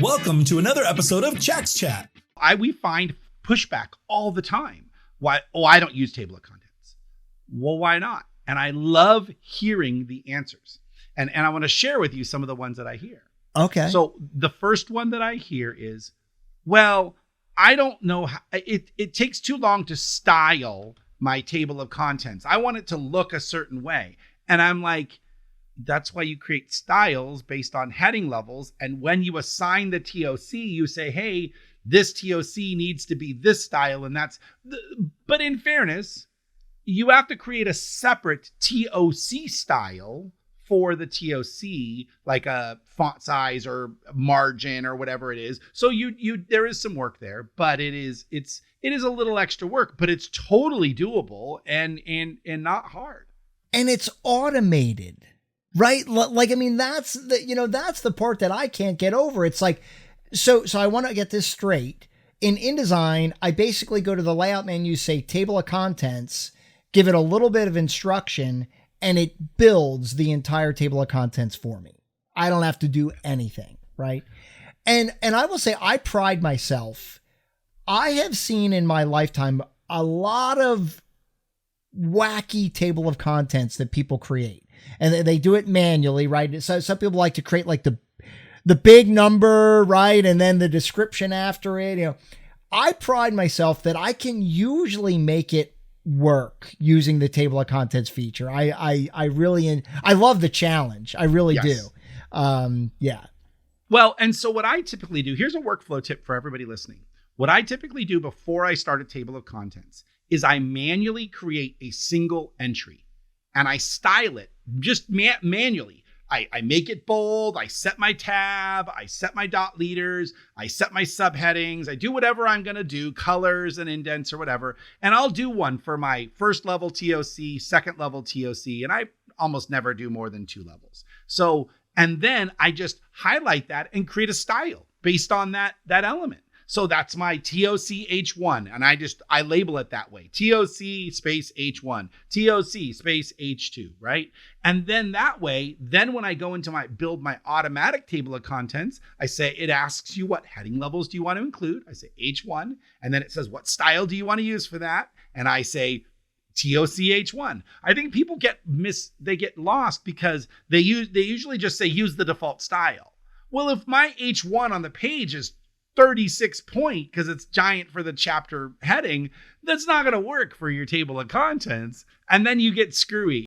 Welcome to another episode of Jack's Chat. We find pushback all the time. Why? Oh, I don't use table of contents. Well, why not? And I love hearing the answers. And I want to share with you some of the ones that I hear. Okay. So the first one that I hear is, well, I don't know how it takes too long to style my table of contents. I want it to look a certain way. And I'm like, that's why you create styles based on heading levels. And when you assign the TOC, you say, hey, this TOC needs to be this style. And but in fairness, you have to create a separate TOC style for the TOC, like a font size or margin or whatever it is. So there is some work there, but it is a little extra work, but it's totally doable and not hard. And it's automated, right? Like, I mean, that's the part that I can't get over. It's like, so I want to get this straight. In InDesign, I basically go to the layout menu, say table of contents, give it a little bit of instruction, and it builds the entire table of contents for me. I don't have to do anything, right? And I will say, I pride myself. I have seen in my lifetime a lot of wacky table of contents that people create, and they do it manually, right? So some people like to create like the big number, right? And then the description after it. I pride myself that I can usually make it work using the table of contents feature. I love the challenge. I really do. Yeah. Well, and so what I typically do, here's a workflow tip for everybody listening. What I typically do before I start a table of contents is I manually create a single entry and I style it just manually. I make it bold. I set my tab. I set my dot leaders. I set my subheadings. I do whatever I'm going to do, colors and indents or whatever. And I'll do one for my first level TOC, second level TOC. And I almost never do more than 2 levels. So, and then I just highlight that and create a style based on that element. So that's my TOC H1. And I label it that way. TOC space H1, TOC space H2, right? And then that way, then when I go into build my automatic table of contents, I say, it asks you what heading levels do you want to include? I say H1. And then it says, what style do you want to use for that? And I say, TOC H1. I think people get lost because they usually just say, use the default style. Well, if my H1 on the page is 36 point because it's giant for the chapter heading, that's not going to work for your table of contents. And then you get screwy.